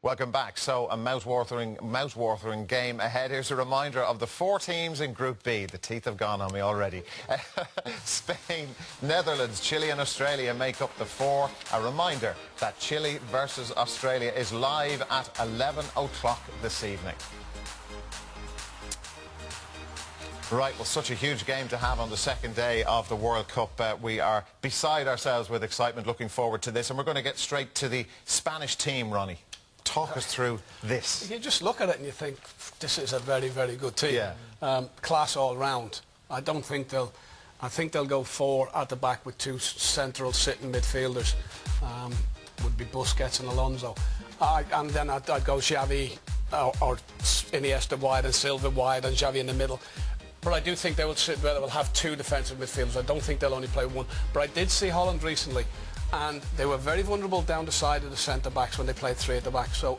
Welcome back. So a mouth-watering game ahead. Here's a reminder of the 4 teams in Group B. The teeth have gone on me already. Spain, Netherlands, Chile and Australia make up the 4. A reminder that Chile versus Australia is live at 11 o'clock this evening. Right, well, such a huge game to have on the second day of the World Cup. We are beside ourselves with excitement, looking forward to this. And we're going to get straight to the Spanish team, Ronnie. Talk us through this. You just look at it and you think, this is a very, very good team. Yeah. Class all round. I think they'll go 4 at the back with 2 central sitting midfielders. Would be Busquets and Alonso. And then I'd go Xavi or Iniesta wide and Silva wide and Xavi in the middle. But I do think they will have 2 defensive midfielders. I don't think they'll only play 1. But I did see Holland recently, and they were very vulnerable down the side of the centre-backs when they played 3 at the back. So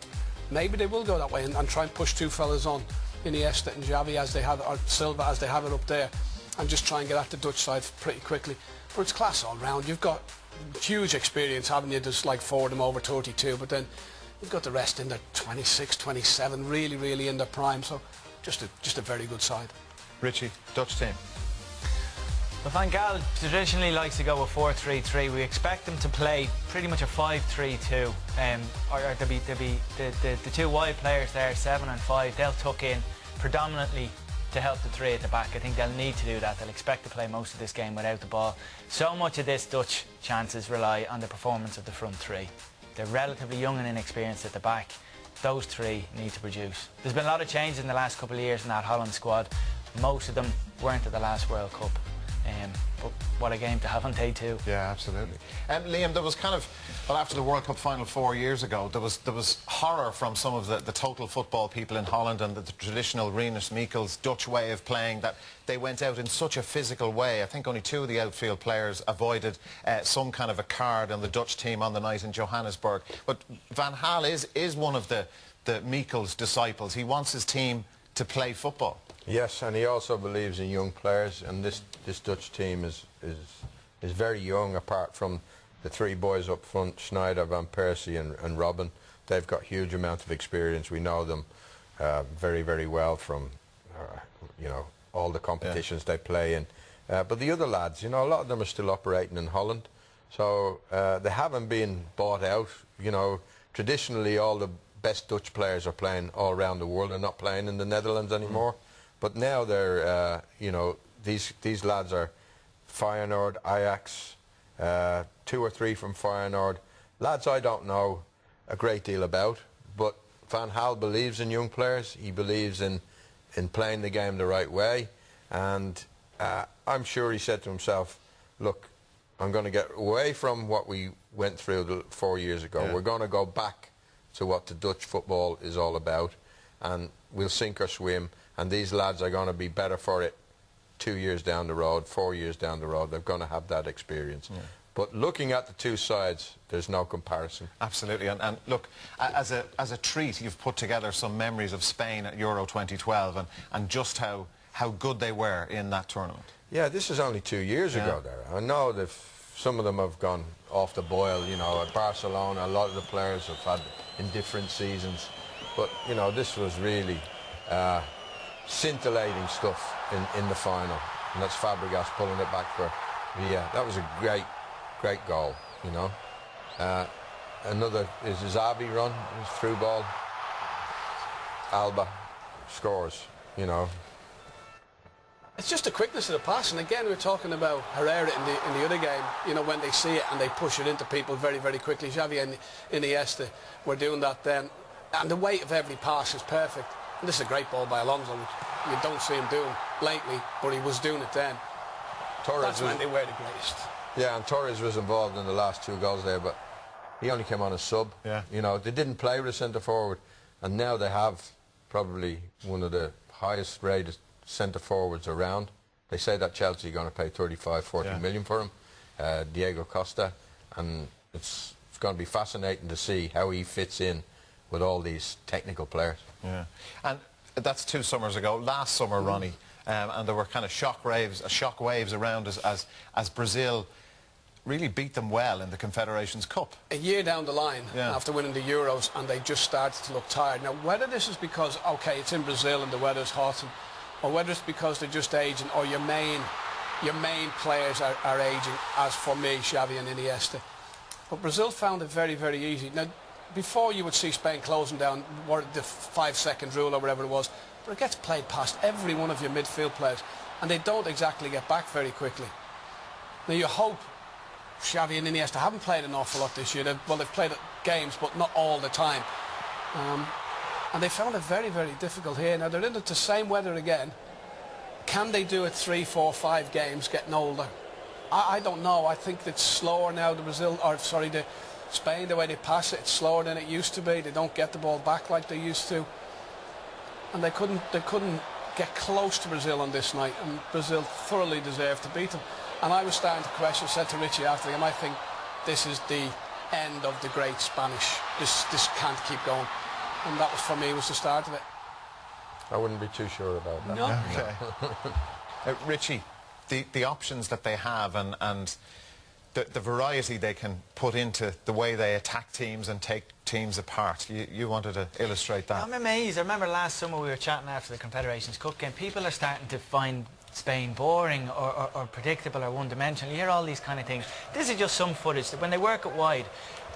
maybe they will go that way and try and push 2 fellas on, Iniesta and Xavi as they have it, or Silva as they have it up there, and just try and get at the Dutch side pretty quickly. But it's class all round. You've got huge experience, haven't you? Just like 4 of them over 32, but then you've got the rest in their 26, 27, really, really in their prime. So just a very good side. Richie, Dutch team. Well, Van Gaal traditionally likes to go a 4-3-3. We expect them to play pretty much a 5-3-2. Or there'll be the 2 wide players there, 7 and 5. They'll tuck in predominantly to help the 3 at the back. I think they'll need to do that. They'll expect to play most of this game without the ball. So much of this Dutch chances rely on the performance of the front 3. They're relatively young and inexperienced at the back. Those 3 need to produce. There's been a lot of changes in the last couple of years in that Holland squad. Most of them weren't at the last World Cup. But what a game to have on day 2. Yeah, absolutely. Liam, there was kind of, well, after the World Cup final 4 years ago, there was horror from some of the total football people in Holland and the traditional Rinus Michels Dutch way of playing, that they went out in such a physical way. I think only 2 of the outfield players avoided some kind of a card on the Dutch team on the night in Johannesburg. But Van Gaal is one of the Michels disciples. He wants his team to play football. Yes, and he also believes in young players, and this Dutch team is very young, apart from the 3 boys up front, Schneider, Van Persie and Robben. They've got huge amount of experience. We know them very, very well from you know, all the competitions they play in. But the other lads, you know, a lot of them are still operating in Holland, so they haven't been bought out. You know, traditionally all the best Dutch players are playing all around the world. They're not playing in the Netherlands anymore. But now they're, you know, these lads are Feyenoord, Ajax, 2 or 3 from Feyenoord. Lads I don't know a great deal about, but Van Gaal believes in young players. He believes in playing the game the right way. And I'm sure he said to himself, look, I'm going to get away from what we went through 4 years ago. Yeah. We're going to go back to what the Dutch football is all about, and we'll sink or swim. And these lads are going to be better for it 2 years down the road, 4 years down the road. They're going to have that experience. Yeah. But looking at the 2 sides, there's no comparison. Absolutely. And look, as a treat, you've put together some memories of Spain at Euro 2012 and just how good they were in that tournament. Yeah, this is only 2 years ago there. I know that some of them have gone off the boil. You know, at Barcelona, a lot of the players have had in different seasons. But, you know, this was really scintillating stuff in the final, and that's Fabregas pulling it back for Villa. That was a great goal, you know. Another is Xavi run, his through ball. Alba scores, you know. It's just the quickness of the pass, and again we're talking about Herrera in the other game. You know, when they see it and they push it into people very, very quickly. Xavi and Iniesta were doing that then, and the weight of every pass is perfect. And this is a great ball by Alonso, which you don't see him doing lately, but he was doing it then. That's when they were the greatest. Yeah, and Torres was involved in the last 2 goals there, but he only came on as sub. Yeah. You know, they didn't play with a centre-forward, and now they have probably one of the highest-rated centre-forwards around. They say that Chelsea are going to pay 35-40 million for him, Diego Costa, and it's going to be fascinating to see how he fits in with all these technical players. Yeah, and that's 2 summers ago. Last summer, Ronnie, and there were kind of shock waves around us as Brazil really beat them well in the Confederations Cup. A year down the line, after winning the Euros, and they just started to look tired. Now, whether this is because, okay, it's in Brazil and the weather's hot, or whether it's because they're just aging, or your main players are aging, as for me, Xavi and Iniesta. But Brazil found it very, very easy. Now, before you would see Spain closing down the 5-second rule or whatever it was, but it gets played past every one of your midfield players, and they don't exactly get back very quickly. Now, you hope Xavi and Iniesta haven't played an awful lot this year. They've played games, but not all the time. And they found it very, very difficult here. Now, they're in the same weather again. Can they do it 3, 4, 5 games getting older? I don't know. I think it's slower now, the Spain, the way they pass it, it's slower than it used to be. They don't get the ball back like they used to. And they couldn't get close to Brazil on this night, and Brazil thoroughly deserved to beat them. And I was starting to question, said to Richie after the game, I think this is the end of the great Spanish. This can't keep going. And that was, for me, was the start of it. I wouldn't be too sure about that. No. Okay. Richie, the options that they have and the variety they can put into the way they attack teams and take teams apart. You wanted to illustrate that. I'm amazed. I remember last summer we were chatting after the Confederations Cup game. People are starting to find Spain boring or predictable or one-dimensional. You hear all these kind of things. This is just some footage that when they work it wide,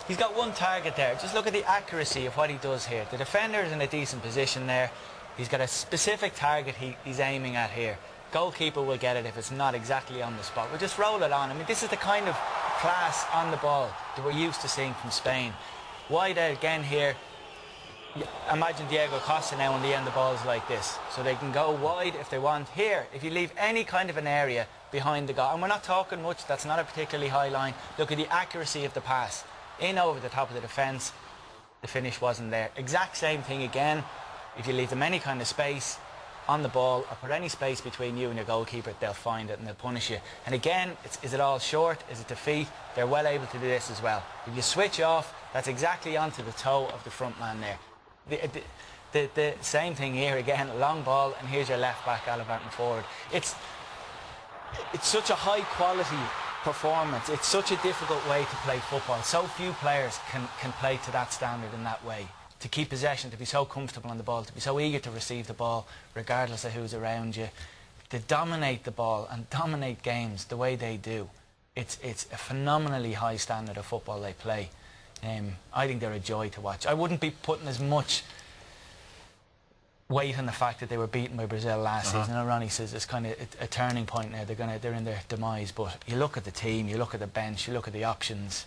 he's got one target there. Just look at the accuracy of what he does here. The defender is in a decent position there. He's got a specific target he's aiming at here. Goalkeeper will get it if it's not exactly on the spot. We'll just roll it on. I mean, this is the kind of class on the ball that we're used to seeing from Spain. Wide out again here. Imagine Diego Costa now on the end of the balls like this. So they can go wide if they want. Here, if you leave any kind of an area behind the goal, and we're not talking much, that's not a particularly high line. Look at the accuracy of the pass. In over the top of the defence, the finish wasn't there. Exact same thing again. If you leave them any kind of space on the ball or put any space between you and your goalkeeper, they'll find it and they'll punish you. And again, is it all short? Is it to feet? They're well able to do this as well. If you switch off, that's exactly onto the toe of the front man there. The same thing here again, a long ball, and here's your left back gallivanting forward. It's such a high quality performance. It's such a difficult way to play football. So few players can play to that standard in that way. To keep possession, to be so comfortable on the ball, to be so eager to receive the ball regardless of who's around you, to dominate the ball and dominate games the way they do. It's a phenomenally high standard of football they play. I think they're a joy to watch. I wouldn't be putting as much weight on the fact that they were beaten by Brazil last season. And Ronnie says it's kind of a turning point now. They're in their demise. But you look at the team, you look at the bench, you look at the options.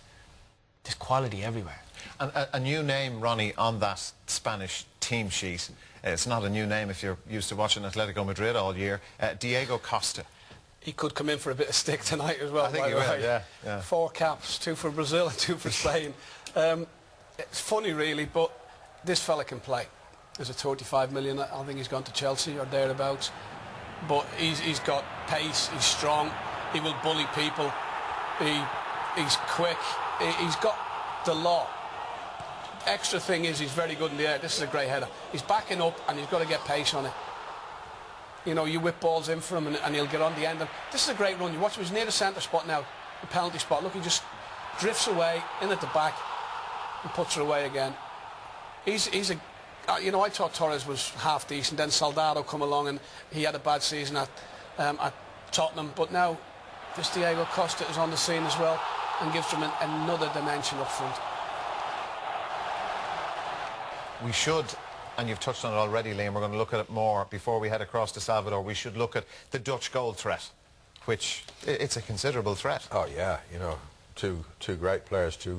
There's quality everywhere. And a new name, Ronnie, on that Spanish team sheet. It's not a new name if you're used to watching Atletico Madrid all year. Diego Costa. He could come in for a bit of stick tonight as well. I think he will, yeah. 4 caps, 2 for Brazil and 2 for Spain. It's funny, really, but this fella can play. There's a 35 million. I think he's gone to Chelsea or thereabouts. But he's got pace. He's strong. He will bully people. He's quick. He's got the lot. Extra thing is he's very good in the air. This is a great header. He's backing up and he's got to get pace on it. You know, you whip balls in for him and he'll get on the end. This is a great run. You watch him. He's near the centre spot now, the penalty spot. Look, he just drifts away in at the back and puts it away again. He's a... you know, I thought Torres was half decent. Then Soldado come along and he had a bad season at Tottenham. But now this Diego Costa is on the scene as well and gives them another dimension up front. We should, and you've touched on it already, Liam, we're going to look at it more before we head across to Salvador. We should look at the Dutch goal threat, which it's a considerable threat. Oh yeah, you know, two great players, two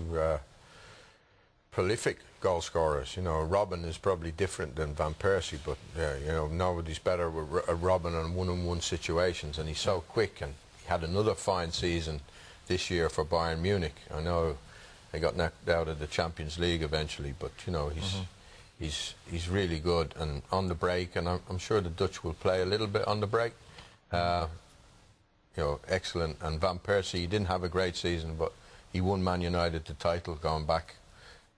prolific goal scorers. You know, Robin is probably different than Van Persie, but you know, nobody's better with Robin on one-on-one situations, and he's so quick. And he had another fine season this year for Bayern Munich. I know they got knocked out of the Champions League eventually, but you know, he's really good and on the break, and I'm sure the Dutch will play a little bit on the break. You know, excellent. And Van Persie, he didn't have a great season, but he won Man United the title going back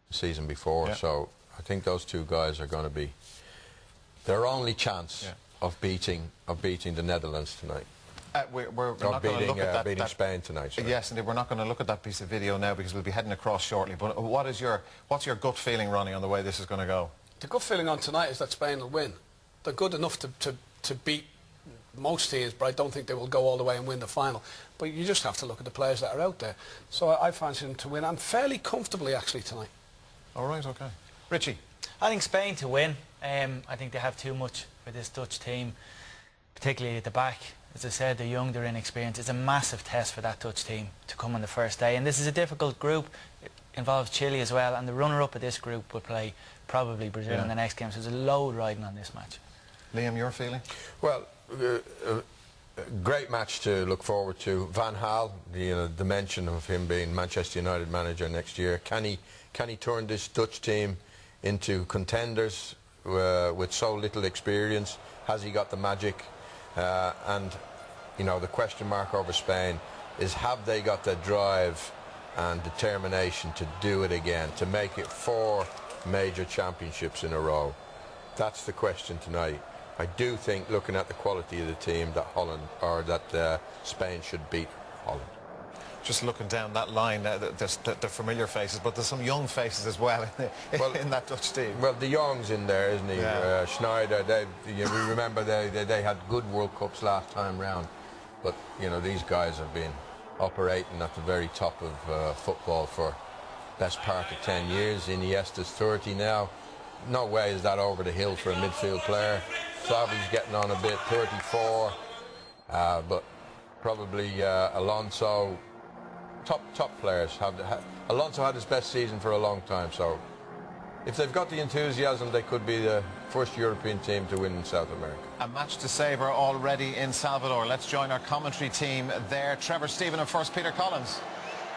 the season before. Yeah. So I think those two guys are going to be their only chance of beating the Netherlands tonight. We're not going to look at that. Beating Spain tonight. Sorry. Yes, indeed. We're not going to look at that piece of video now because we'll be heading across shortly. But what's your gut feeling, Ronnie, on the way this is going to go? The gut feeling on tonight is that Spain will win. They're good enough to beat most teams, but I don't think they will go all the way and win the final. But you just have to look at the players that are out there. So I fancy them to win, and fairly comfortably actually tonight. All right, okay. Richie? I think Spain to win. I think they have too much for this Dutch team, particularly at the back. As I said, they're young, they're inexperienced. It's a massive test for that Dutch team to come on the first day. And this is a difficult group. It involves Chile as well. And the runner-up of this group will play probably Brazil in the next game. So there's a load riding on this match. Liam, your feeling? Well, a great match to look forward to. Van Gaal, the mention of him being Manchester United manager next year. Can he turn this Dutch team into contenders with so little experience? Has he got the magic? And the question mark over Spain is, have they got the drive and determination to do it again, to make it 4 major championships in a row? That's the question tonight. I do think, looking at the quality of the team, that Spain should beat Holland. Just looking down that line, there's the familiar faces, but there's some young faces as well in that Dutch team. Well, de Jong's in there, isn't he? Yeah. Schneider, we remember they had good World Cups last time round, but these guys have been operating at the very top of football for best part of 10 years. Iniesta's 30 now. No way is that over the hill for a midfield player. Xavi's getting on a bit, 34, but probably Alonso. Top players. Alonso had his best season for a long time, so if they've got the enthusiasm, they could be the first European team to win in South America. A match to savour already in Salvador. Let's join our commentary team there. Trevor Stephen and first Peter Collins.